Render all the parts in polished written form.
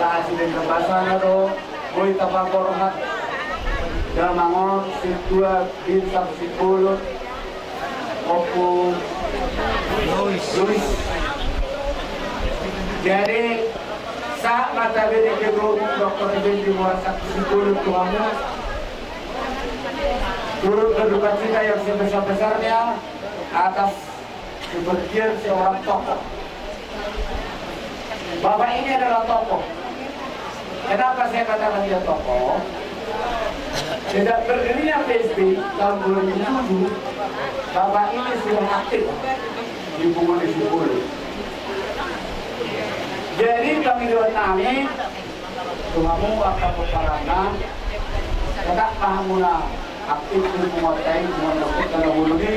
asiden kebasan do boy tapagorhat damangon situa bisa sipulot opo Luis. Jadi saat mata beri ke grup dokter Effendi merasak sipulot kamu turut berduka cita yang sebesar-besarnya atas kepergian seorang tokoh. Bapak ini adalah tokoh. Kenapa saya katakan dia tokoh? Sejak berdirinya PSB tahun 2007, Bapak ini sudah aktif di Bungoni Sipulot. Jadi kami dua kami, tuhamu akan berparana, tidak pahamuna aktif di menguasai menguasai kalau Bungoni,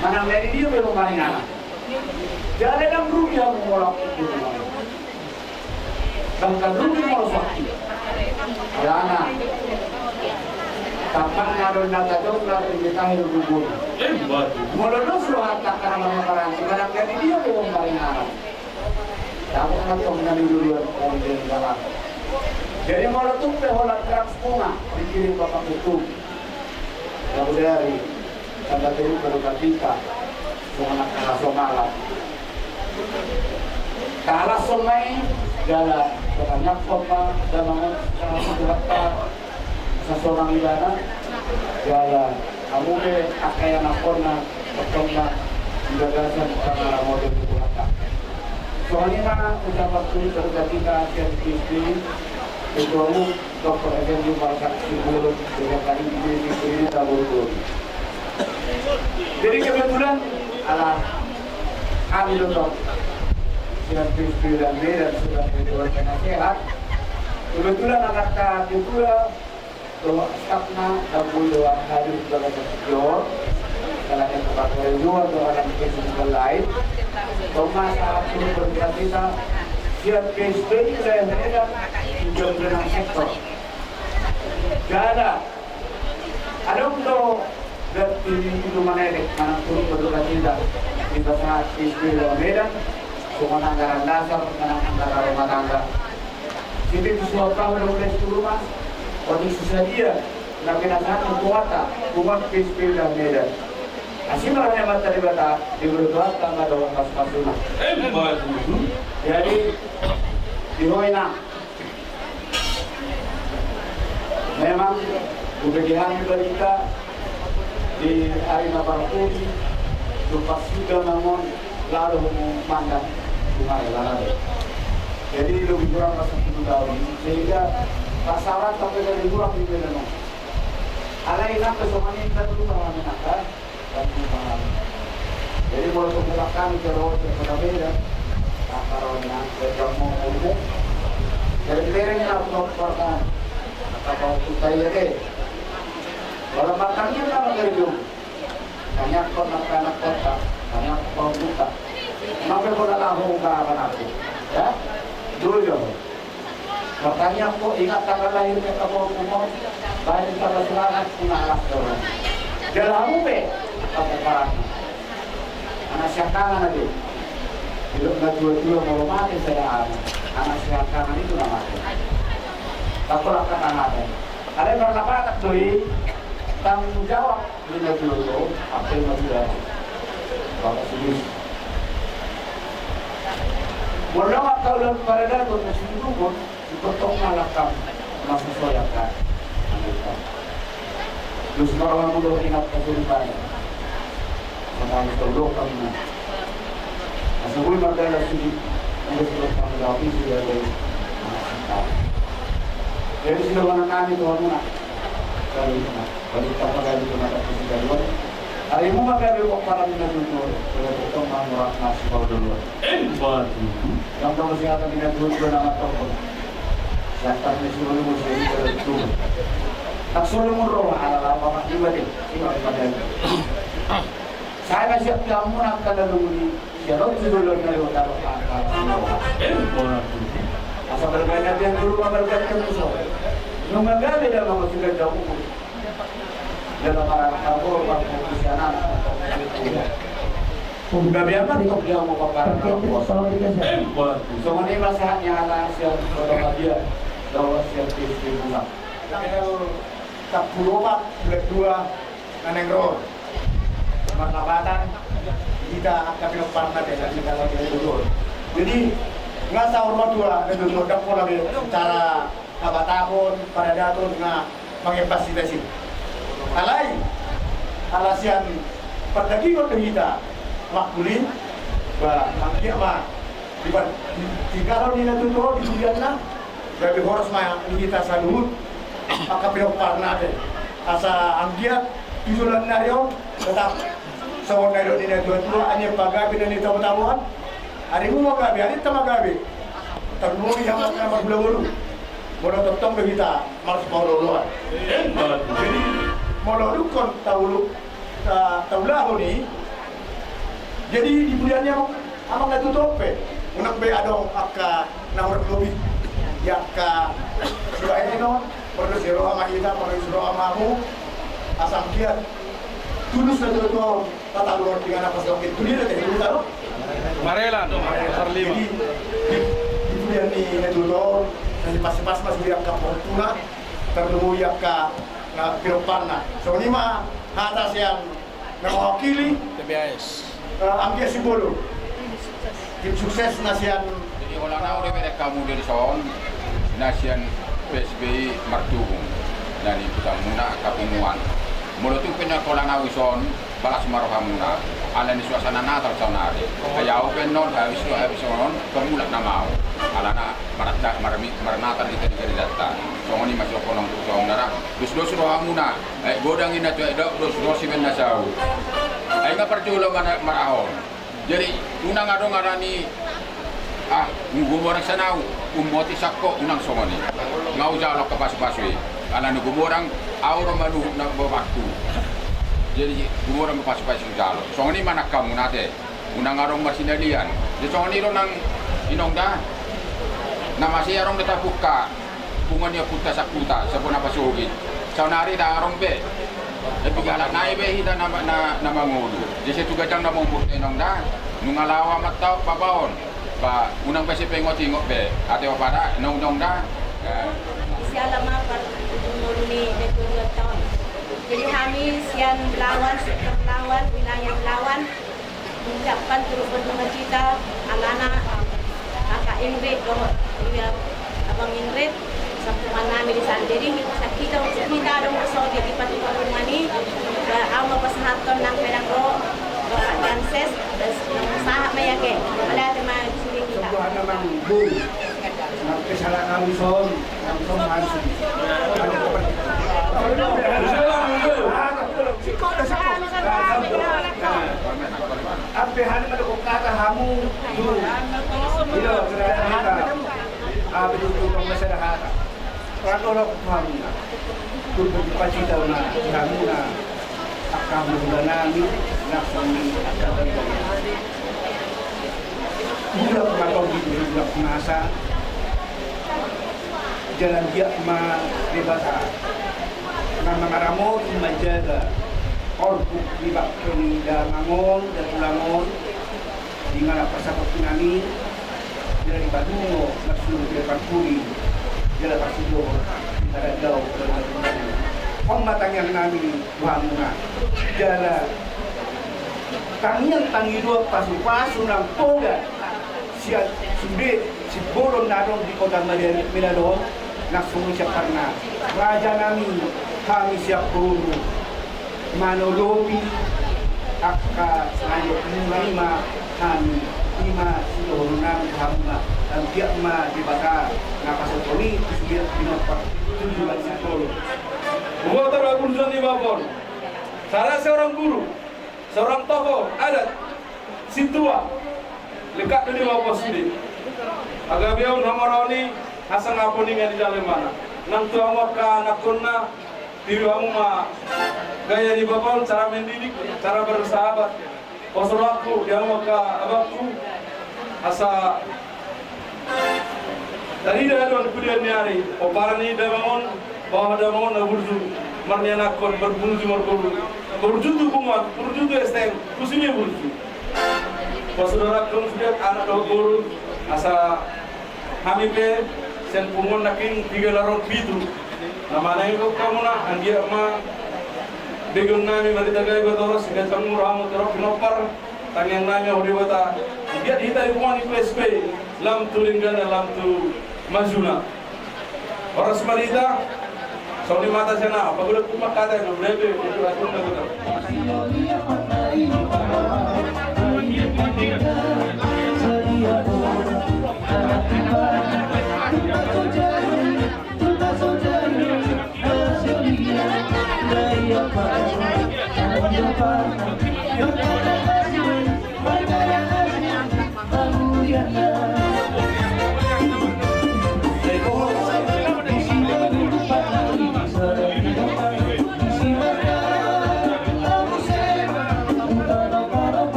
mana dari dia belum main. Jadi dalam rugi yang mengolah itu. Bahkan rugi mau sakit. Karena kapan ngaron nata dokter kita hidup dulu. Mula dosa hatta karena makaran. Sekarang jadi dia belum main. Aku kan tahu menjadi duluan orang di dalam. Jadi mula tuh peholat transpunga dikirim bapak itu. Lalu dari tanda terus berdoa kita. Anak nasional. Kalah somai jalan banyak kota dan masyarakat seseorang di sana jalan. Kamu ke akaya nakona pertama gagasan karena model itu kata. Soalnya mana ucapan tulis ketika CPSB itu dokter Effendi merasak sipulot dengan kali ini tabur. Jadi kebetulan ala kami dokter yang PSB dan Medan sudah mengeluarkan nasihat. Kebetulan anak kami pula bahwa stafna dan doa hadir sebagai sekior kalau yang terpakai dua atau orang yang lain. Thomas perlu berkata siap PSB dan Medan juga dengan sektor. Jadi ada untuk dan itu mana turun berduka cita di saat istri Medan, semua anggaran dasar, anggaran rumah tangga. Jadi sesuatu yang boleh rumah, orang susah dia, tapi nasahat kuota, umat istri Medan. Asyik malahnya mata di bata, di berdoa tangga doang pas-pasuna. Jadi di Hoina, memang kebahagiaan kita di arena Barapuri, lupa sudah namun lalu memandang bunga lalu. Jadi lebih kurang 10 tahun, sehingga pasaran sampai dari kurang di Medan. Alai nak kesomanin kita dulu pahami nakal dan pahami. Jadi mulai kemulakan terus kepada Medan, karonya berjamu umum. Jadi lerengnya harus perkan atau kita ya deh. Kalau makannya kan kerjum, banyak anak kota, banyak buka. Kenapa kau langsung ke aku? Ya, dulu ya. Makanya kok ingat tanggal lahirnya kamu umum, baik tanggal selamat punya alas dorong. Dalam be, apa parah? Anak siakangan aja. Hidup nggak dua mau mati saya anak siakangan itu nggak mati. Takut akan anak. Ada yang berapa tak doi? Tanggung jawab di negara apa yang sudah Bapak Sudis. Walau kalau pada itu masih dulu dipotong malakam masuk soyakan. Terus orang muda ingat kesulitan. Sampai tolong kami. Asal marga Sudis untuk tanggung jawab itu dari. Jadi sudah mana kami Tuhan mana? Kalau kita pakai di tempat kita dulu, hari ini pakai di para minat dulu, kalau kita mau murah nasi kau dulu. Yang tahu kesehatan minat dulu nama tokoh. Dasar disuruh muslim itu. Tak suruh murah ala apa juga deh. Saya masih kamu nak kada dulu. Jangan dulu dari utara. Asal berbeda dia dulu berbeda musuh. Nungaga beda sama sudah jauh. Dalam orang kabur, orang profesional. Gabi apa nih kok dia mau paparan kalau puasa? So mana masakannya anak siang kalau dia dawa siang di bunga. Kalau tak puluh bulan 2 Naneng Road Martabatan kita akan pilih dengan kita lagi dulu. Jadi nggak sahur dua dan dulu dak pola cara kabatahun pada datul nggak mengempasitasi. Alai alasian perdagi kau kita makulin bah angkia mah tiga tahun ini tu di bulan na gabi horos mah kita salut akan pilih parna deh asa angkia tujuan nario tetap sahur nario ini dua hanya pagabi dan itu tahu-tahuan hari mu magabi hari itu magabi terlalu yang akan berbulu bodoh tetap kita malas mau luluan jadi mau lulu kon tahu lah ni jadi di bulannya amang nggak tutup unak be adong akka nomor lebih ya ka sudah ini no perlu siro ama kita perlu siro amamu asam kiat tulus na tutup tata luar dengan apa sedang itu dia teh itu tahu Marelan pasar 5 di bulan ini na tutup nanti pas masih dia ka fortuna terlalu ya ka na piropanna so ini mah atas yang mewakili TBS Anggia Sibolo tim sukses nasian jadi kalau nak udah mereka kamu dari son nasian PSBI Martuhung dan itu muna kapunguan mulut tu punya kalau nak wison balas marohamuna ala ni suasana Natal sanari kaya open non habis non pemula nama alana maranata di negeri data songoni masuk kolong song nara dus rohamuna godang ina tu dus simen nasau ay nga perjulo marahon jadi unang adong arani ngumorang sanaw umoti sakko unang songoni ngau jalok ke pas-paswi ala ni gumorang auro manu na waktu jadi gumorang pas-paswi jalo songoni manak kamu nate unang arong masinalian jadi songoni ro nang inongda na masih arong datapuka pungannya puta sakuta sabon apa sugi saunari da arong be tapi galak naik be hita nama ngulu jadi tu gadang nama umur enong dah nungalawa matau pabaon ba unang besi pengoti ngok be ate pada nong dah siala mapar umurni dua tahun jadi kami sian lawan wilayah lawan mengucapkan turut berduka cita alana kakak Ingrid abang Ingrid sampungan namin di sana. Jadi kita dong bersoge di Patuan Rumani ang mapasahaton ng Penangro Bapak Ganses dan usaha mayake malati magsili kita sebuah namang bung kesalahan kami son hansi apa hal itu kata kamu dulu itu sederhana apa itu sederhana orang paham tu berduka cita na kamu na akan mengalami nafsu akan terjadi budak kalau budak masa jalan dia ma debata nama maramo menjaga orbu libak kini dan mangon dan ulangon di mana pasapat kami dari Badungo nafsu depan kuri jalan pasudo kita jauh matang yang nami buangna jalan tangian tangi dua pasu nang toga si bolon nadong di kota Manado langsung siap karena raja kami siap guru manolobi akka ayat lima kami 5 seluruh nami hamba dan tiap ma dibakar napasotoni kesulian dinopak tujuan sekolah Motor Agunjon di Babon salah seorang guru seorang tokoh adat situa lekat di Babon sendiri agak biar nomoroni asang aponingan di dalam mana nang tua maka nakuna diri kamu mah gaya di Babon cara mendidik cara bersahabat Posolakku dia maka abakku asa tadi dah ada kemudian hari oparani damon bahwa damon naburju marnianakon berbunju tu kumat burju tu esteng kusini burju Saudara konsulat anak guru asa kami pe sen pungon nakin 3 larong pitu. Namanya itu kamu na andia ma begun nami mari tagai batoros sehingga kamu ramu terok pinopar tangyang nami hodi bata. Dia kita ibuan PSP lam tulinggan lam tu mazuna. Orang semarita Saudi mata sana, apabila cuma kata yang berbeda itu langsung betul.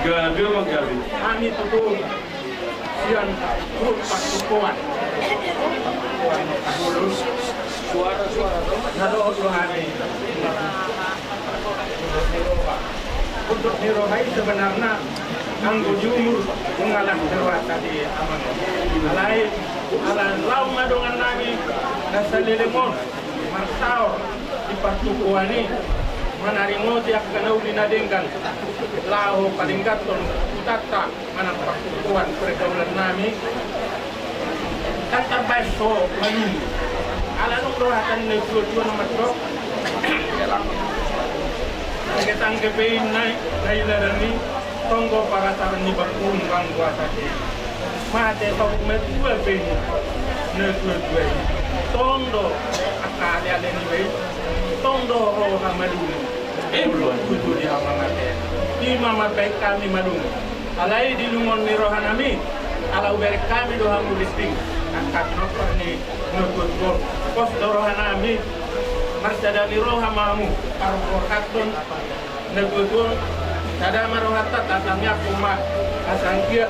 Gagal magabi. Kami itu sian turut pasukan. Suara-suara itu hari. Untuk dirohai sebenarnya anggo jumur mengalah terwasa di aman. Alai alan lau madongan nami nasalilemon marsaur di pasukan ini. Manaringo tiak kanau dinadengkan lao palinggaton utata manang pasukan pergaulan nami kan terbaso mayu ala nung rohatan na dua nomor dok ketang kepein na ilarani tonggo para taran ni bakun bang kuasa mate tong metua pein na dua tondo akali ale ni bei tondo roha madu belum kudu di hamamate di mama baik kami madung alai di lungon ni rohanami ala uber kami do hamu listing angkat nopor ni nukut gol pos do rohanami marsada ni rohamamu paru katon nukut gol sada marohata tatangnya kuma asangkia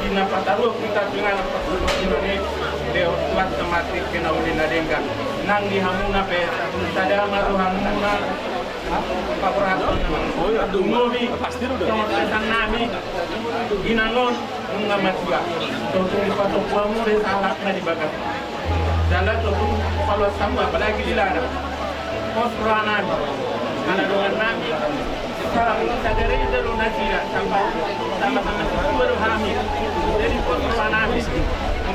ina pataruh kita dengan ini deo tuat tematik kena ulina dengkan nang di hamuna pe sada marohamuna paporaton ngobi pasti udah pesan nami ginangon mengamat gua tutung patok kamu dari salah na dibagat dala tutung kalau sama apalagi di ladang pos ranan ana dengan nami sekarang sadari itu nasira sampai sama-sama baru hamil jadi pos ranan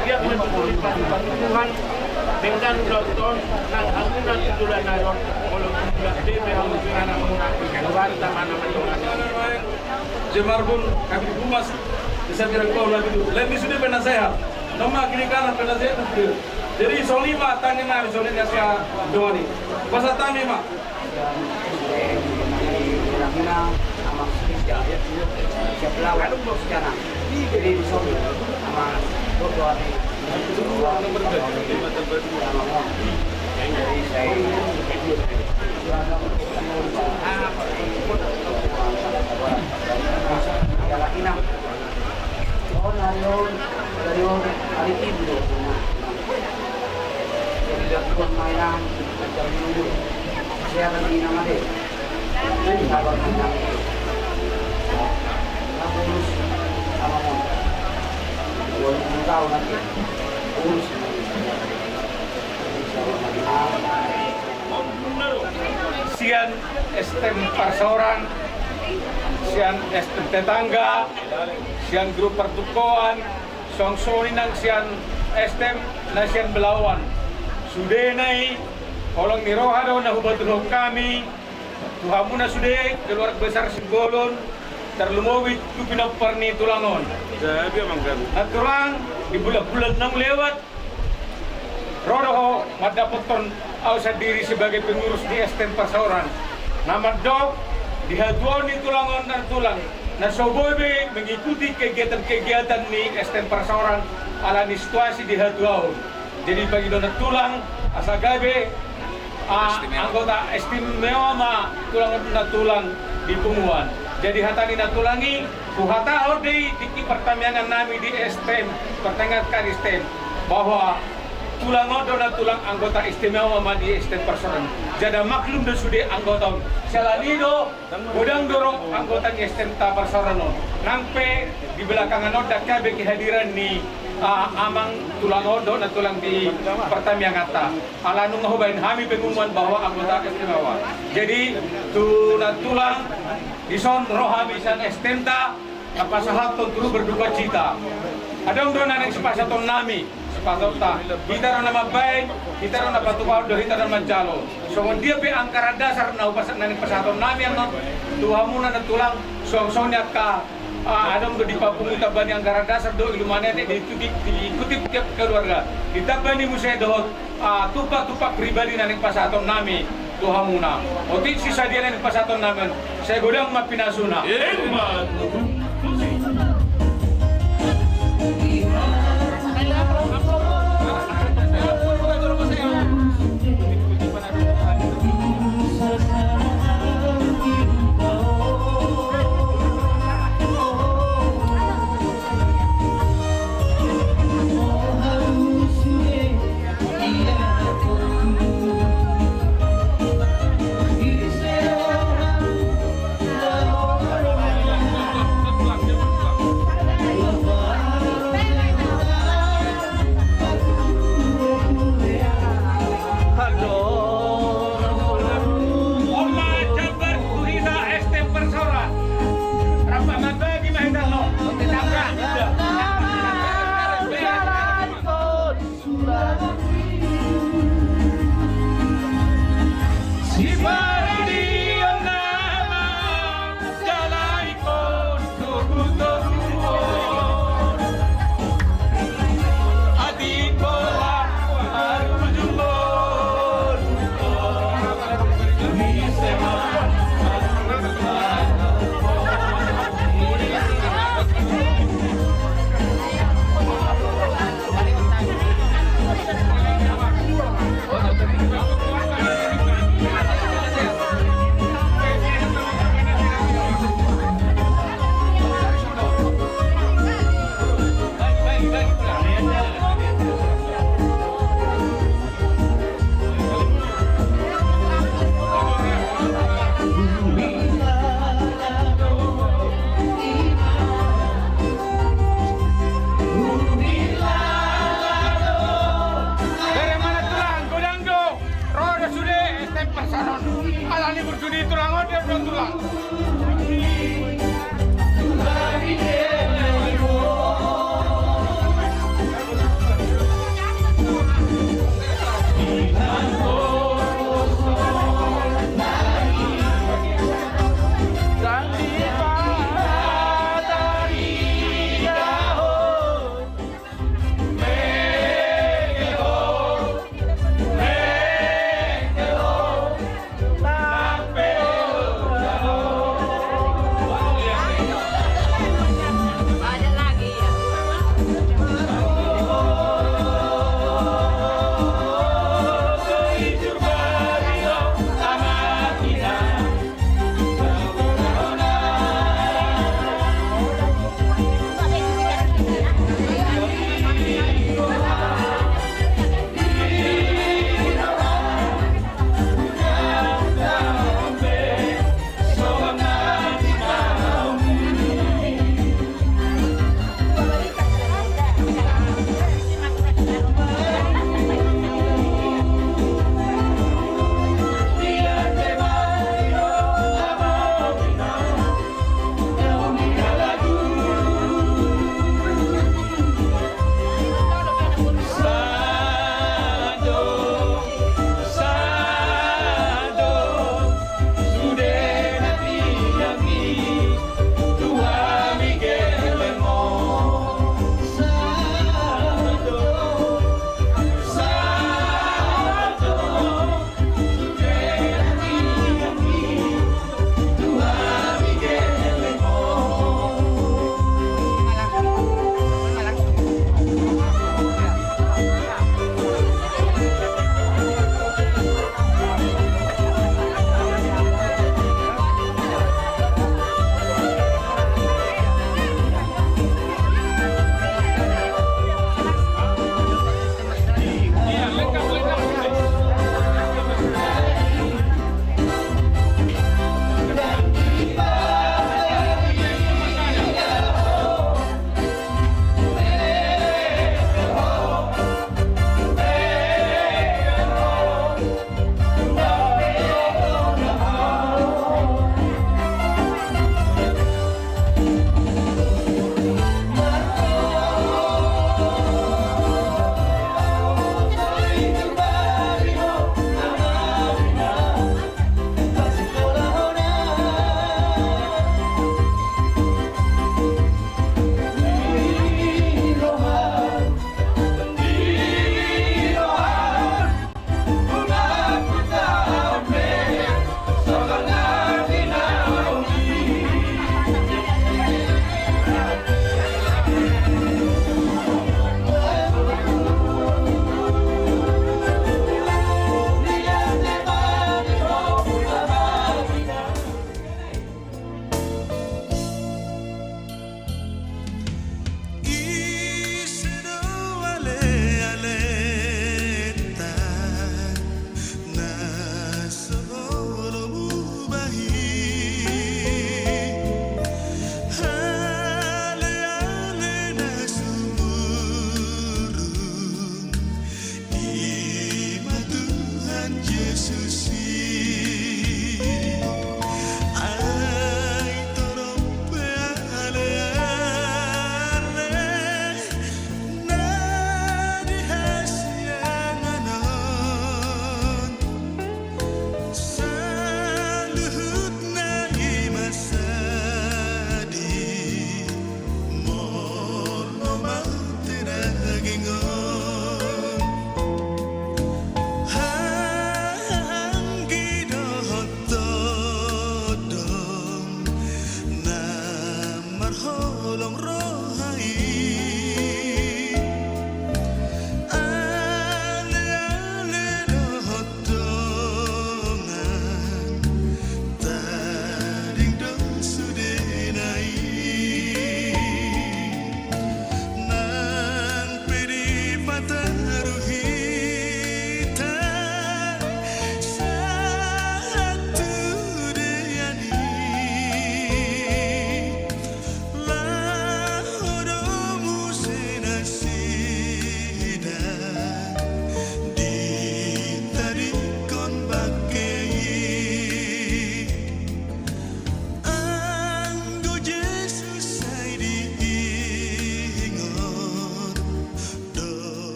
dia mencuri pasukan dengan doktor nang amunan tujuan nayon kalau tidak bebe amunan amunan keluar mana Jemarbun kami humas bisa kau lagi tu. Lebih sudah penasehat. Nama kiri kanan penasehat tu. Jadi solima tanya nari solima sia doa ni. Pasal tami mak. Siap lawan sekarang. Jadi solima sama doa ni. dari saya inam. Oh, dari hari itu. Jadi lihat pun mainan macam dulu. Saya lagi nama deh. Jadi sahabat mainan. Urus sama motor. 20 tahun nanti. Urus. Sian STM Parsoran, sian STM Tetangga, sian grup pertukoan, songsoni nang sian STM na sian Belawan. Sudah naik, kolong niroha daw na hubatulog kami, tuhamu na sudah keluarga besar Singgolon, terlumawit ku pinaparni Tulangon. Jadi manggan. At tulang di bulan-bulan nang lewat, rodo madapoton sa diri sebagai pengurus di STM Parsoran. Nama dok dihaduan di Tulangon dan Tulang. Na sobobe mengikuti kegiatan-kegiatan ni STM Parsoran ala ni situasi di haduan. Jadi bagi dona Tulang asagabe anggota istimewa ma Tulangon na Tulang di Punguan. Jadi hatani na Tulangi kuhata di pertamiangan nami di STM pertengahan kali STM bahwa Tulangon dona Tulang anggota istimewa ma di STM Parsoran. Jada maklum do sude anggota salanido udang dorong anggota di STM Parsoran nampe di belakangan oda kabe kehadiran ni amang Tulangon dona Tulang di pertamiangan ta alanu ngahubain hami pengumuman bahwa anggota istimewa. Jadi tuna Tulang dison rohami san STM ta kapasahaton turu berduka cita. Adong dona nang sepasaton nami sepatota kita nama baik kita na patupaw do kita na manjalo so dia pe angkara dasar na upasan na pasaton nami ang tuhamu na Tulang songsonya ka adong do di papunguta bani angkara dasar do ilumane diikuti tiap keluarga ditabani musay do tupak pribadi na pasaton nami tuhamu na oti sisa dia na pasaton namin saya godang mapinasuna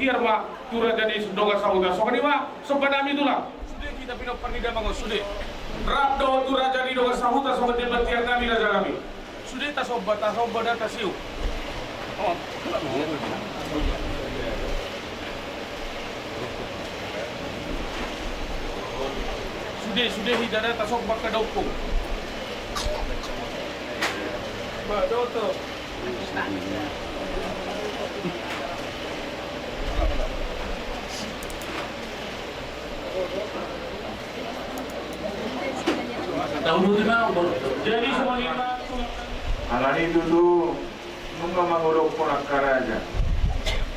kiar ma tura jadi doga sauda sokani ma sobanami tulang sudah kita pindah pernida mango sudah rap do tura jadi doga sauda sobat debat tiar kami raja kami sudah ta sobat data siu oh sudah hidara ta sobat ka daupung ba doto jadi semuanya alani dulu nunga mangurok po nakaraja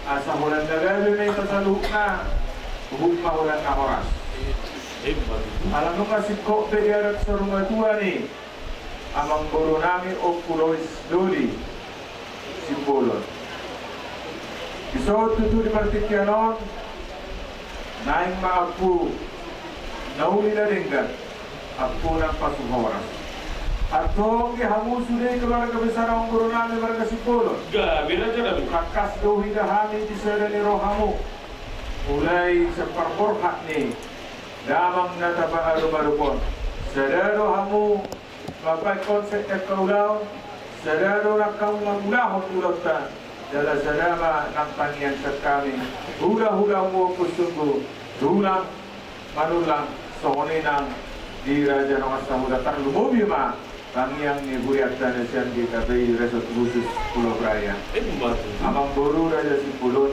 asa hulan dagabi may kasaluk na hukma hulan na oras alam nunga si ko pediarat sa rumah tua ni amang boro nami o pulois doli si polon isot tutu di partikyanon naing maapu nauli na ringgan apu ng pasuhoras atong gihamusuday keluarga besar ang guru nami warga Sipolon. Bila jalan. Kakas dohi dahami di sada ni rohamu. Mulai sa parborhak ni damang nataba arumarupon. Sada rohamu mabay konsep at kaulaw. Sada rohakang magulahon ulautan. Dala sadama ng panian sa kami. Hula-hula mo kusunggo. Hulang manulang sohoninang di Raja Nongas Samuda Tarlumubi ma. Pangyang ni Buyat dan Nasian di KPI Resort Khusus Pulau Raya. Amang Boru Raja Sipulun.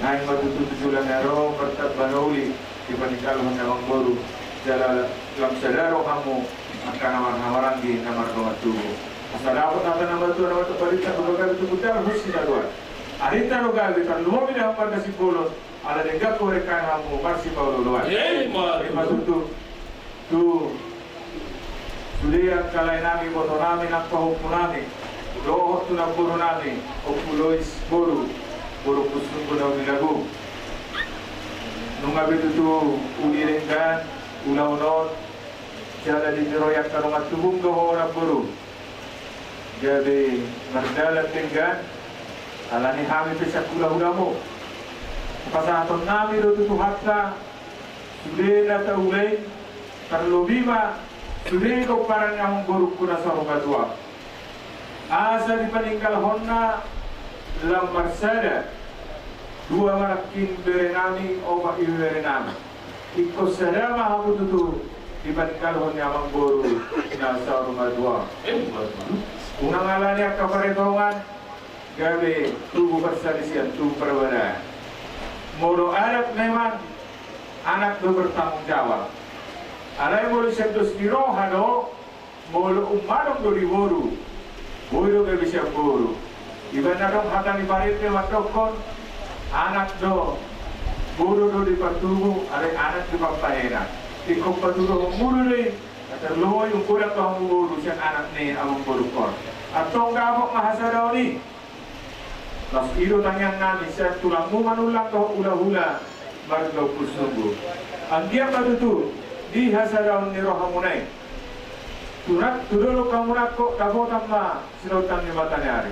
Naing matutu 7 Ero Pertat Banauli di Panikal Amang Boru. Jala lam sadaro kamu akan nawar-nawaran di namar nomor tubuh. Asal dapat nata nomor tu nomor balita berbagai itu putar husi dua. Arita rogal di Tarlumubi dah Parga Sipulun. Ala dengar korekan kamu Parsi Paulo luar. Matutu tu sudah kalay namin boto namin ang pahupo namin doon ito na puro namin o pulois boro kusong ko daw nilago nung abit ito uliringgan ulaw-unon siyala din niroyak ka nung at tubong doon na boro jadi mardalat tinggan ala ni hami pesak hula-hula mo pasaton namin doon tutuhat na sudah na taulay tarlobima sudah kau parang ang buruk ko na sa rumadwa. Asa di paningkal honna lam marsada dua marakin berenami o maiberenami. Iko sadama hamu tutu di paningkal honna ang buruk na sa rumadwa. Unang alanya kaparetongan gabi tubuh persalisian tubuh perwara. Moro anak memang anak bertanggung jawab. Alay mo siyempre sirohano molo umanong do liboru boyo ke bisa boru iba na dong hata ni barit ke matokon anak do boru do di patubu alay anak di papahena ikong patubu mulu ni at loy yung kurang to boru siyang anak ni among boru kon atong gabok mahasa daw ni tas iro tanyang nami siya tulang mo manulang to hula-hula marga pusugo ang dia patutu di hasadaun ni rohamunai turak tudolo kamu nakko dabo tamma sinautan ni matanyari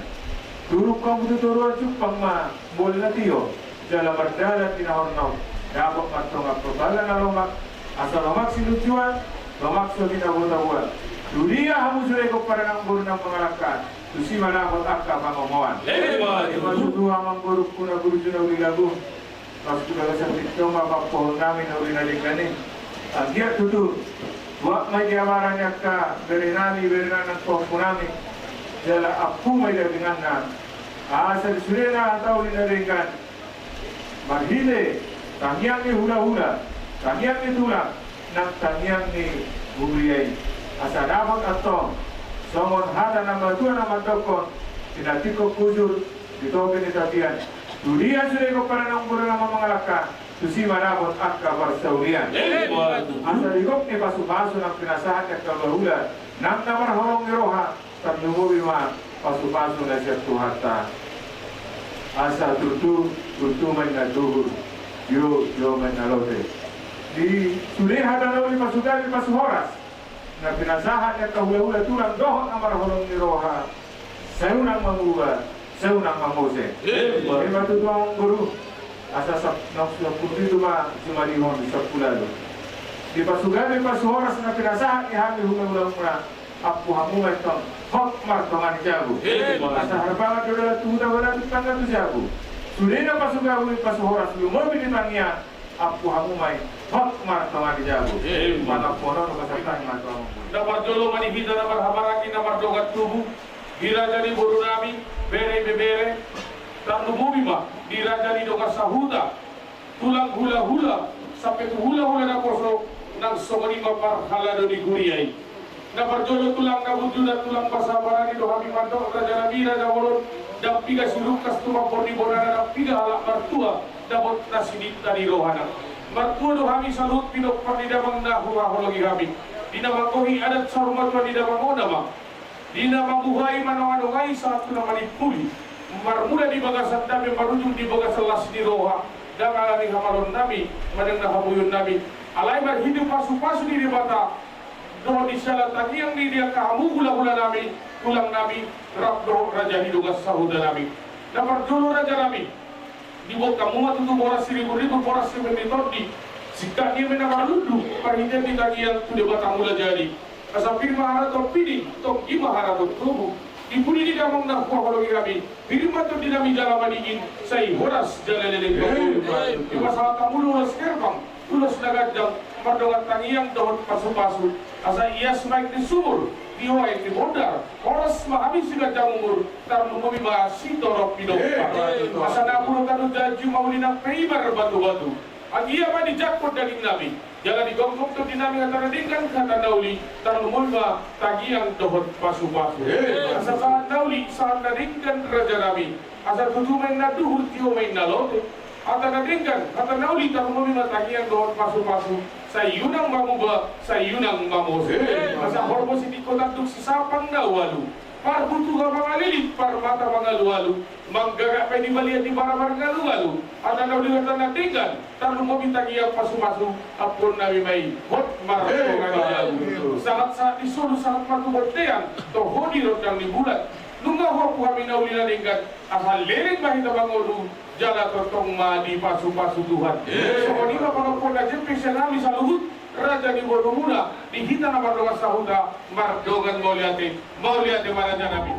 turuk kamu tuturu ajupang ma bolna tiyo jala mardalat tinahornaw dabo matong apobala na lomak asa lomak sinujuan lomak so tinabutabuan dunia hamu sudah ko para ng buru ng pangalakan tusi manakot akka pangomoan masudu amang buruk kuna guru juna ulilagu pas kuda sa tikto mapapohon namin na ulinaliklanin dia tutu buat majawarannya ka berenami berenang kompunami jala apu maja dengan na asal surena atau dinaringkan marhile tangiang ni hula-hula tangiang ni tulang nang tangiang ni buriai asal dapat atau somon hada nama tua nama dokon tinatiko kujur ditoke ni tabian dunia sudah ko para nang nama mengalahkan susi manabot akka barsaulian asa rigok ni pasu-pasu ng pinasahan at kalahula nang namar horong niroha tarlumubi ma pasu-pasu na siya tuhata asa tutu man na duhur yo man na lote di suliha na nauli pasudali pasuhoras na pinasahan at kahula-hula tulang dohon namar horong niroha sayo nang manguba sayo nang mamose matutuwa ang guru asa sa puti ma jumalihon sa pulalo. Di pasugabe pasuhoras na pinasahan ihami hulang na apu hamungan tong hok martongan jago. Asa harapangan dola tuhuda wala ditangga tu jago. Sulina pasugabe pasuhoras lumobi di tangia apu hamumai hok martongan jago. Mana pono no kasatan martongan. Dapat dulu manihita dapat habaraki namar dogat tubuh. Dirajani boru nami bere dan lumumi ma dirajani dogat sahuda tulang hula sampai tu hula na koso nang somani ma parhala do di guriai na parjolo tulang na bujuda tulang pasabarani do hami mandok raja nabira da wolon da piga silukas tuma porni borana da piga halak martua da bot nasidit dari rohana martua do hami salut pidok pandidamang na hologi hami dinamakohi adat sarumatwa didamang onama dinamang buhay manong-anongay sa ato na manipuli marmula di bagasan dami marujung di bagasan las di roha dan alani hamalon nami madang na hamuyun nami alay hidup pasu-pasu di bata doh di salat yang di dia kahamu hula-hula nami tulang nami rabdo raja hidugas sahuda nami dapat dulu raja nami di bawah kamu matu boras 1.000 boras 7 di sikap dia menamar ludu parinya di tagian tu dia bata mula jadi kasapir mahara to pidi to imahara to tubuh Ipuni di damang na kuahologi kami. Firma tu dinami jalan maningin. Say horas jalan leleng kau. Di masalah kamu lulas kerbang, lulas nagadang, mardongan tangiang dohon pasu-pasu. Asa ia semaik di sumur, diwai di bodar. Horas mahami sigat jamur. Tarnu memiba si torok pidok. Asa napuro tanu jaju maulinak peibar batu-batu. Agia mani jakpot daging nabi. Jalan di gonggong tu dinami antara dingkan kata nauli tarnu mulba tagiang dohon pasu-pasu. Asa saat nauli saat nadingkan raja nabi. Asa tutu main na duhur tio main na lote. Ata nadingkan kata nauli tarnu mulba tagiang dohon pasu-pasu. Sayunang mamuba, sayunang mamose. Asa hormos ini kota tuk sisapang na walu. Par butuh mga lilit, par mata mga luwalu. Manggagak pa di balian di bara-bara nga luwalu. At ang nauliwatan na tinggan, tarong mabintang iyang pasu-pasu, apon na may hot marato nga luwalu. Sangat sa isolo, sangat matubortean, to honirot ng libulat. Nung ako kami nauli na tinggan, asal lirik mahita bangodu, jala totong di pasu-pasu Tuhan. So, kanina pangapon na dyan, pisya namin sa luhut, Raja di Boromuna dihita na mardongan sahuda mardongan mauliate maraja nabi.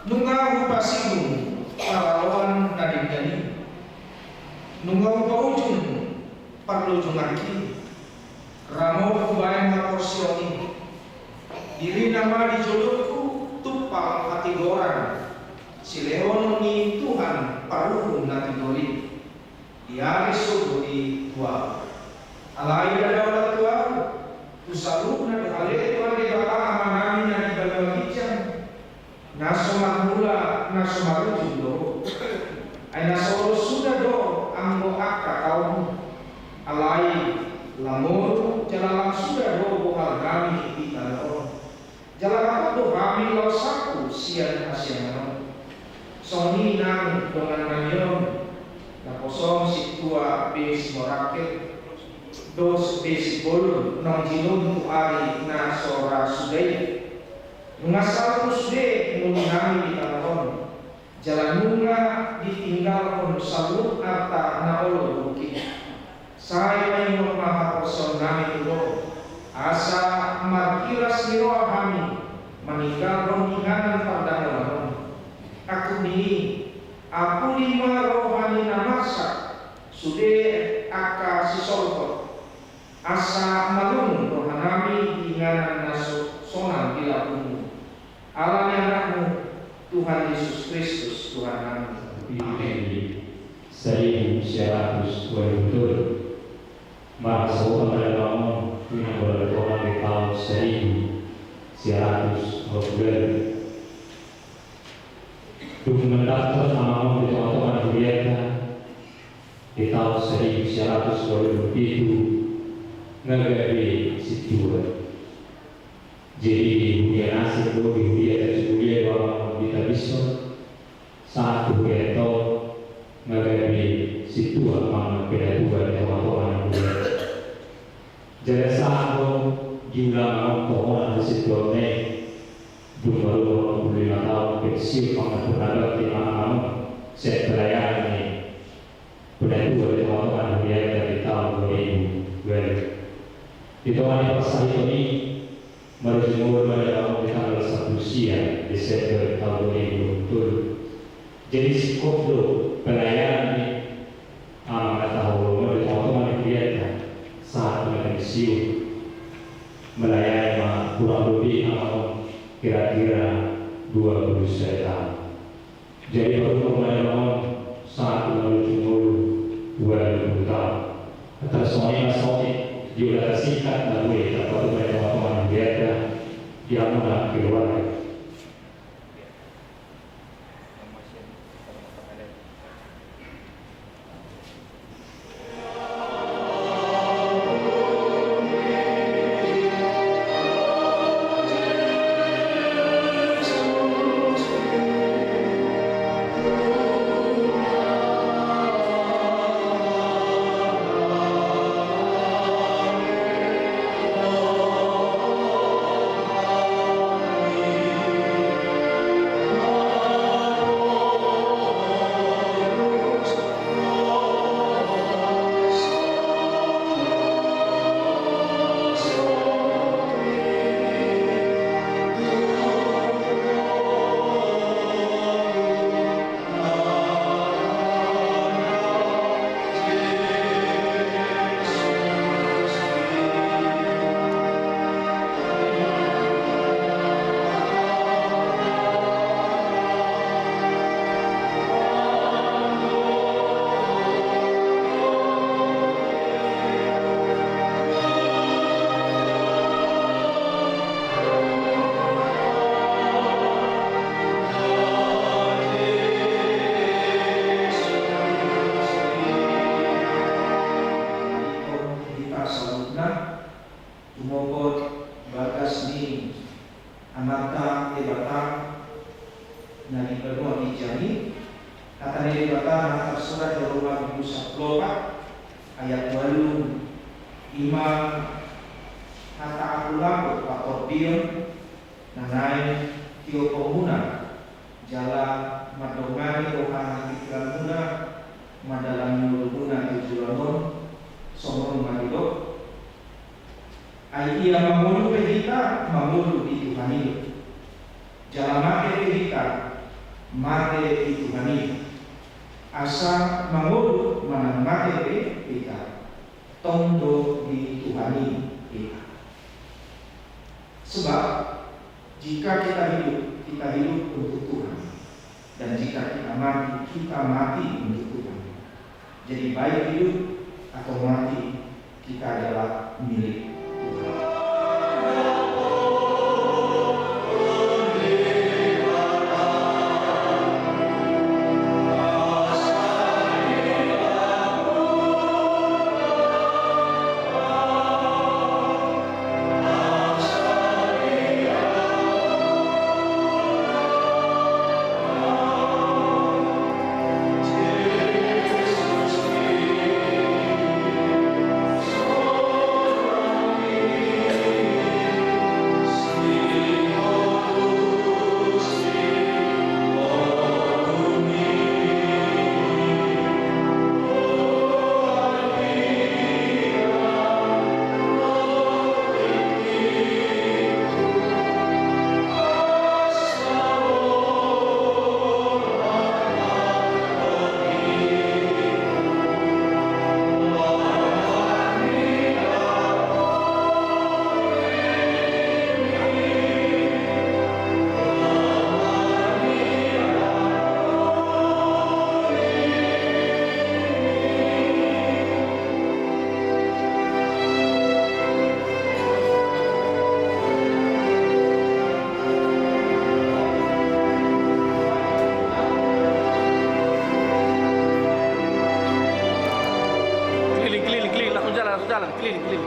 Nunga upasimu parawan nadinjani. Nunga upaujung parlojungaki. Ramo kubayan maporsioni. Diri nama dijodohku tupang hati gorang. Si leon ni Tuhan paruhun natigori. Diaris suguri tua. Alai dada tua. Usalu na dohale tua de baka amanami na di balawagicam. Naso mahula naso marujung do. Ay naso sudah do anggo akka kaum. Alai lamur jalalang sudah do bohal kami di kalor. Jalalang do kami law saku sian asianan. Soni nang dengan nanyon. Na kosong si tua base moraket. Dos base bol nang jinun tu ari na sora sudai. Nungasal usde nunami di kalor. Jalan nunga ditinggal pun salut arta na olo bukit. Saya ingin maha person nami tulo. Asa markiras niro kami meninggal rombongan pada malam. Aku aku lima rohani namasa sudah aka sisolkot. Asa malung rohanami inganan naso sonan bila pun. Allah anakmu Tuhan Yesus Kristus Tuhan kami. Amin. 1.120 Masuk pada nama Tuhan berdoa di tahun 1.120 Mendaftar nama di teman-teman kuliah di tahun 1.127 negeri situa. Jadi di dunia nasib di kuliah bahwa kita bisa satu keto negeri situa mana beda dua di teman-teman kuliah. Jadi satu jumlah orang di situa ini baru 25 tahun pensiun mengenai di mana saya pelayan ini beda dua di teman-teman kuliah dari tahun 2020. Di tahun pasal ini merujuk pada tanggal 1 siang Desember tahun 2020. Jadi skop pelayanan ini tahu dari teman-teman kuliah saat pensiun melayani kurang lebih kira-kira 20 tahun. Jadi baru melayani saat menuju 20 tahun. Atas soalnya juga singkat dan boleh dapat teman-teman biasa yang mudah keluar. ayat 8 imam kata akulah pakordion nanai tio pemuna jala madongani rohani ikramuna madalang muluna ijulanon somon marido aiya mamulu pehita mamulu di Tuhan jala make pehita mate itu mani asa mangul mana mate kita tondo di Tuhani kita. Sebab jika kita hidup untuk Tuhan, dan jika kita mati untuk Tuhan. Jadi baik hidup atau mati, kita adalah milik Tuhan. jalan keliling.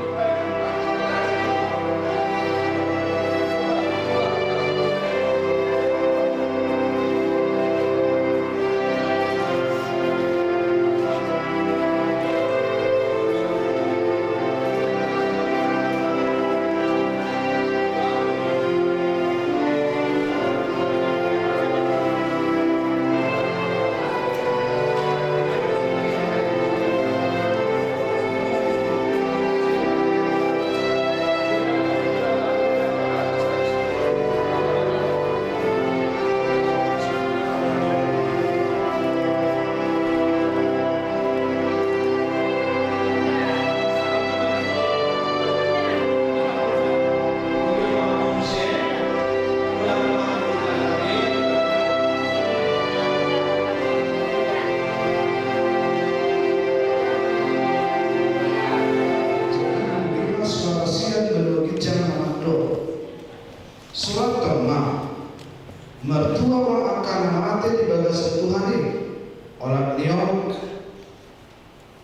Surat kelima, mertua orang akan mati di bagas Tuhan ini. Orang niok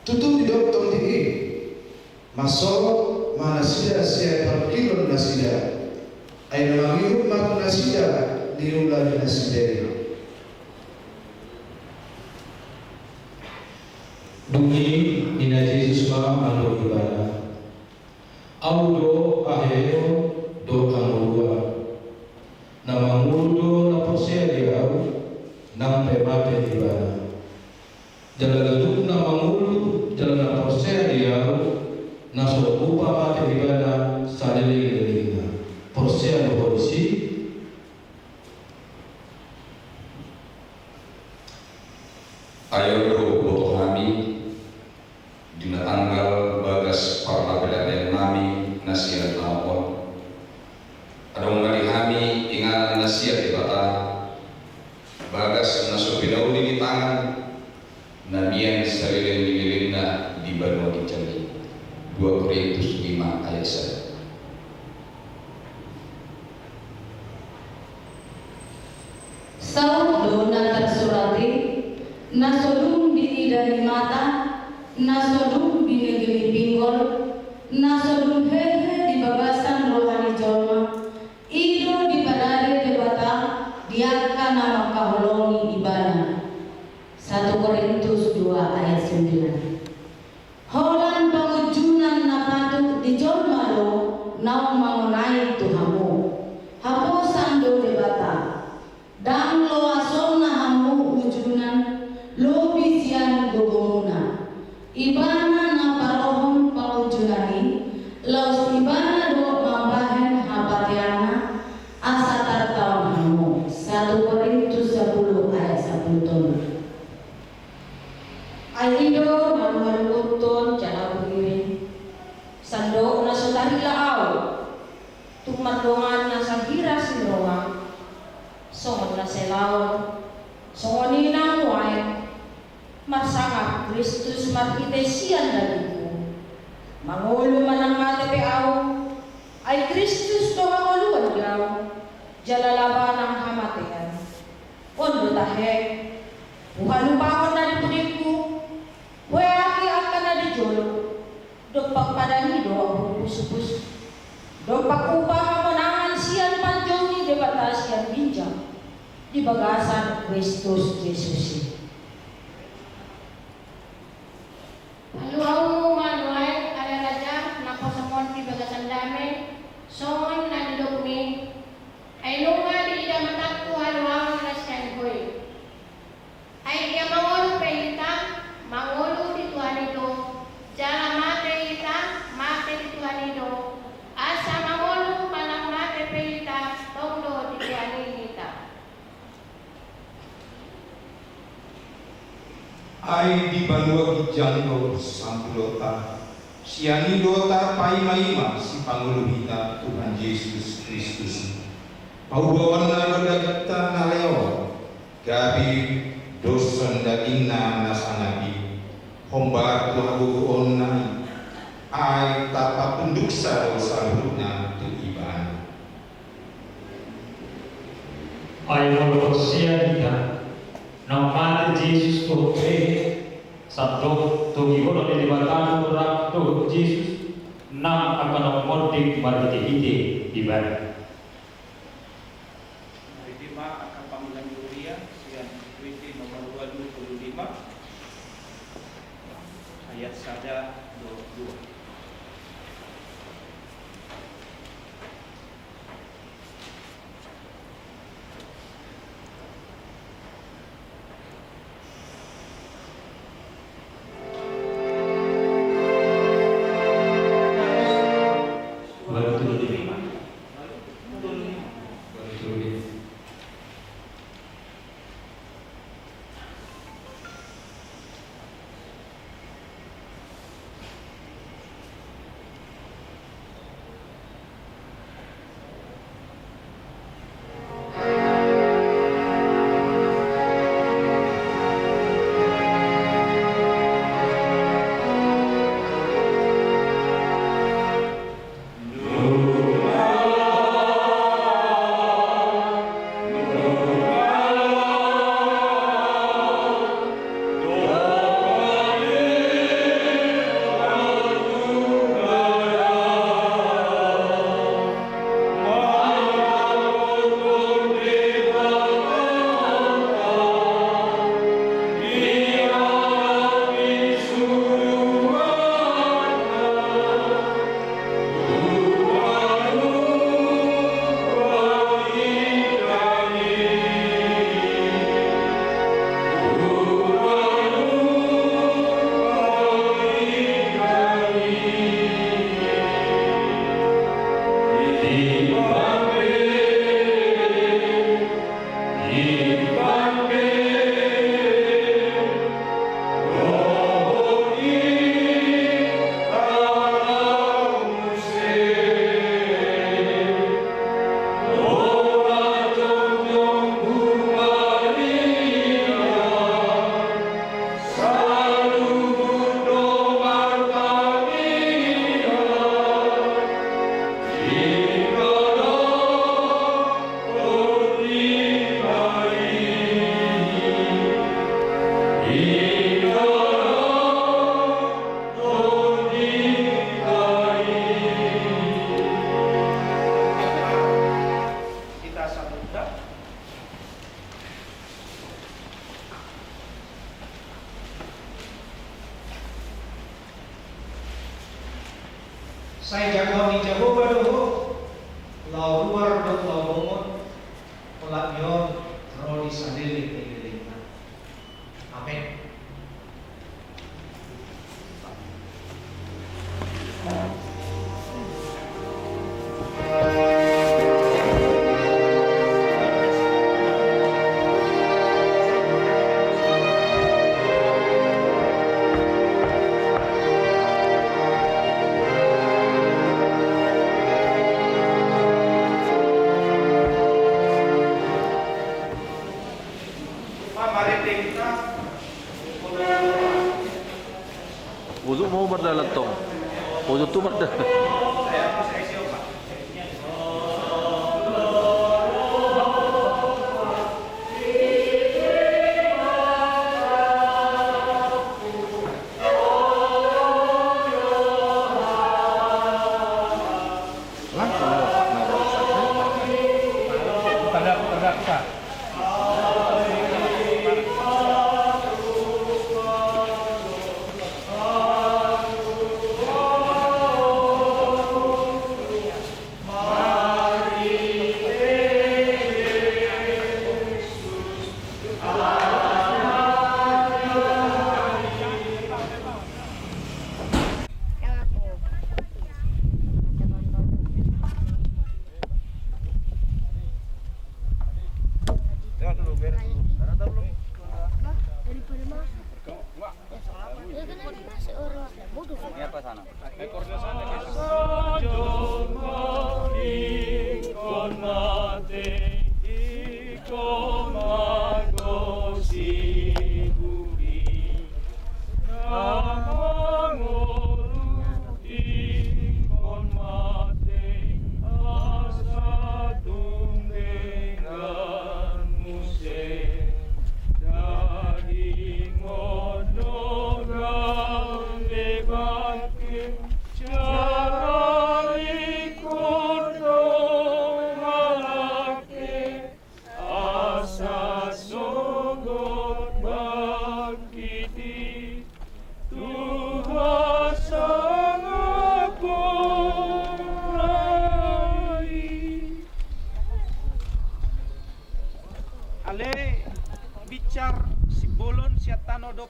tutup di dokter tinggi, masuk mana sia perkilon nasida, air mangirup mak nasida diulah nasida. Dungi ina Yesus ma ando ibadah, audo ahero do kangurua. Nama mudo na posea diau nam pemate ibana jalan gaduk nama mudo jalan na posea diau na so upa mate ibana salili gelinga posea no polisi ayo bro boto kami dina tanggal bagas parlapelaren nami nasihat naon adong ngali kami ingat nasihat di bata bagas naso pinauli di tangan namian sarilen nililina di Banua Kicali 2 Korintus 5 ayat 1. Saudo na tersurati nasodum bini dari mata nasodum bini geli pinggol nasodum hehe di babasan rohani jolma ido di padare debata diakan nama kaholongi ibana 1 Korintus 2 ayat 9. Holan pengujunan napatu di jolma lo naung mangunai tuhamu haposan do debata dan lo asona hamu ujunan lo bisian gogomuna ibana na parohon paujunani laus ibana do mambahen hapatiana asa tartawan hamu 1 Korintus 10 taon. Songonina muay masangap Kristus markitesian dariku. Mangulo manang matepeaw ay Kristus to manguluan yaw. Jalalaban ang hamatean. Ondo tahe. Buhalupakon na di punitku. Hueaki akan na di jolo. Dok pagpadani do ang pupus-pus. Dok pagupah hamonangan siyan panjong ni debatasian binjang. Di bagasan Kristus Yesus. Aluaw mo manuay, alalaja, napasamon di bagasan dami, songon na dilugmi, ay lunga di idamatak ko haluaw na siyan koy. Ay iya mangolo pelita, mangolo di Tuhan ito, jala mate ita, mate di Tuhan ito, asa mangolo palang mate pelita, tondo di Tuhan ita. Ay di balua gijangdo sampulota, siani dota paima-ima si Pangulo kita Tuhan Yesus Kristus. Paubawan na bagagta na leo, gabi dosan daging na nasanabi, hombar tuhagugoon na ay tapapunduk sa dosa na tuiban. Ay molokosya kita, nang mati Yesus to sabdo to gigono ni libatan rak to Jesus nang akan mortik margiti ibadah. Ridima akan panggilan Yuria siang Witi nomor 225 ayat saja 22. Saya jago ni jago baru lau luar dok lau bomot pelak nyon roli sandiri tegerinan. Amin. Wudhu mau berdalam tong. Wudhu tu berdalam.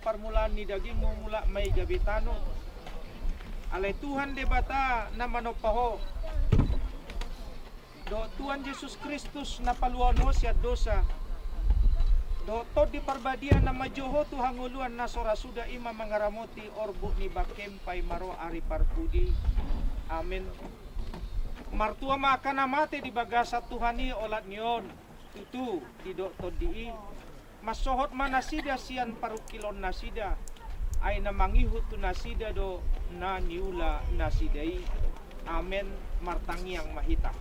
Parmulaan ni daging mo mula may gabitano. Alay Tuhan de bata na manopaho. Do Tuhan Yesus Kristus na paluan mo siya dosa. Do tod di parbadia na majoho tu hanguluan na sorasuda ima mangaramoti orbo ni bakem pay maro ari parpudi. Amen. Martua maka namate di bagasa Tuhani olat niyon. Tutu di do tod di masohot man nasida siyan parukilon nasida ay namangihut tu nasida do na niula nasidai. Amen. Martangiang mahita.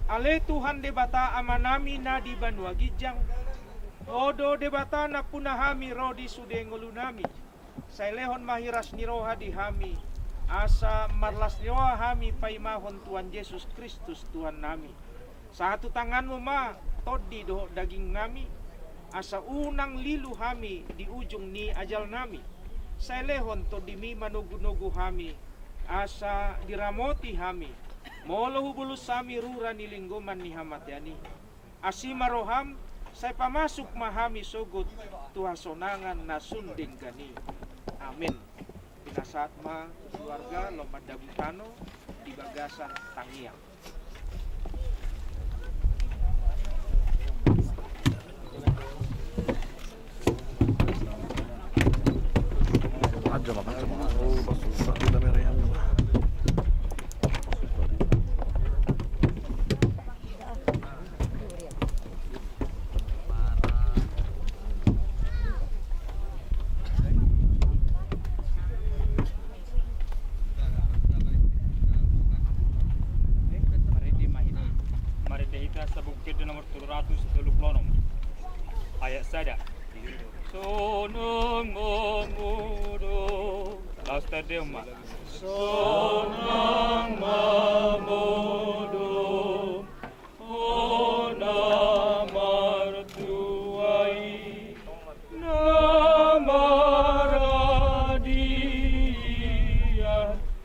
Ale Tuhan de bata amanami na di banwa gijang. Odo de bata na punahami rodi sude ngulunami. Sailehon mahiras ni roha di hami. Asa marlas ni roha hami paimahon Tuhan Yesus Kristus Tuhan nami. Sa hatu tanganmu ma todi do daging nami. Asa unang lilu hami di ujung ni ajal nami. Sa lehon to di mi manugu-nugu hami. Asa diramoti hami. Molo hubulus sami rura ni linggoman ni hamatyani. Asima roham say pamasok mahami sugot tuhasonangan na sunding gani. Amen. Pinasaat ma keluarga lomadabutano di bagasa tangiang. Ayat sada. Sonong mamudo. Last day ma. Sonong mamudo. Ona martuai. Namaradia.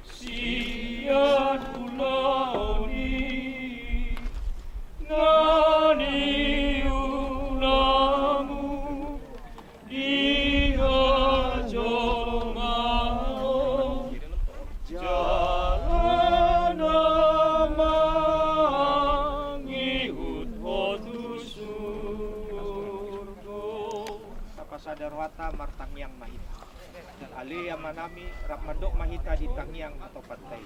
Siat ulani. Nani Sadarwata martangiang mahita. Ali yang manami rapmadok mahita di tangiang atau pantai.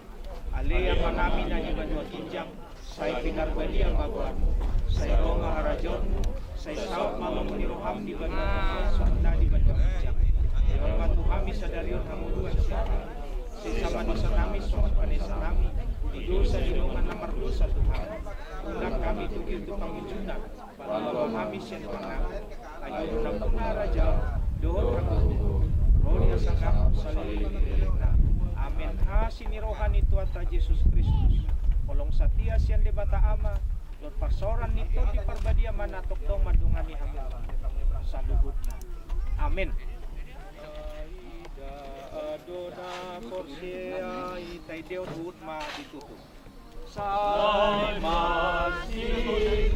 Ali yang manami na di banua kinjang say pinarbali ang maguan. Say roma harajon sa isaw mamang niroham di banang na di banang jam. Hormat kami sa darion hamuluan siya. Sa manusa namin sa panesa namin. Tido sa dinungan na marlusa Tuhan. Ulang kami tugil to kami junat. Palawa kami siya tengah. Ayun ng pangaraja. Doon ang Ronya sangkap sa lililit na. Amen. Sinirohan ito at Jesus Kristus. Kolong sa tiya siyan di bata ama. Lord pasoran nito di parbadia manatoktong madungan ni amin. Sa lubot na. Amen. Adona Corsia itay Deo tuut ma ditutup. Sa masih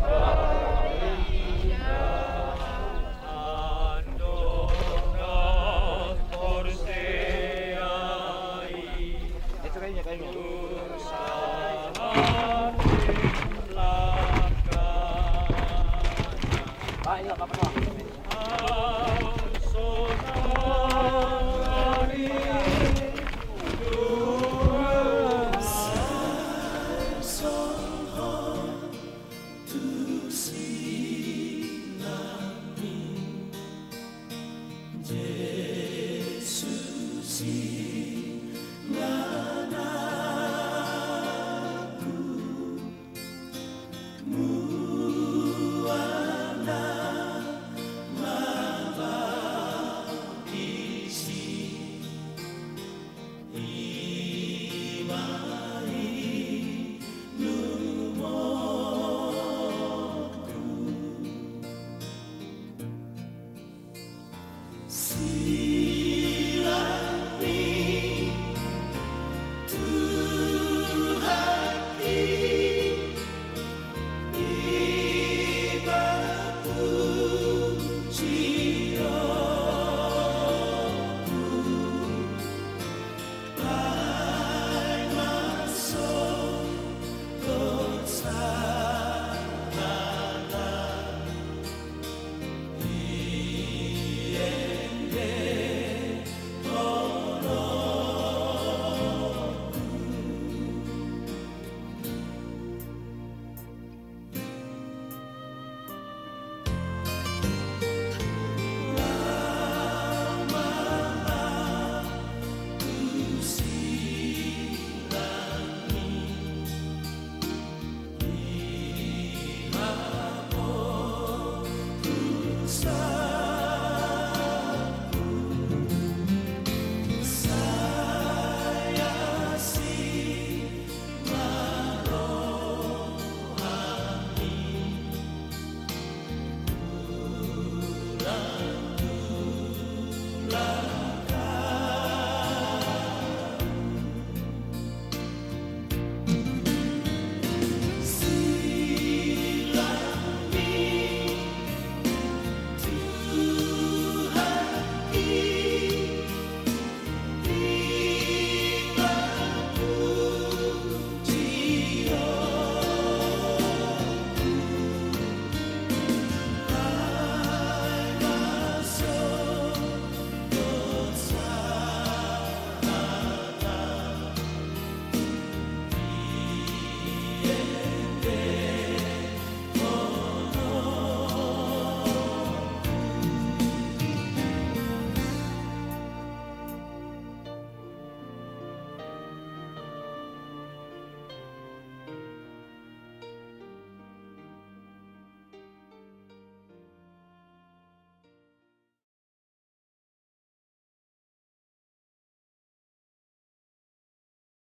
Baik, enggak apa-apa.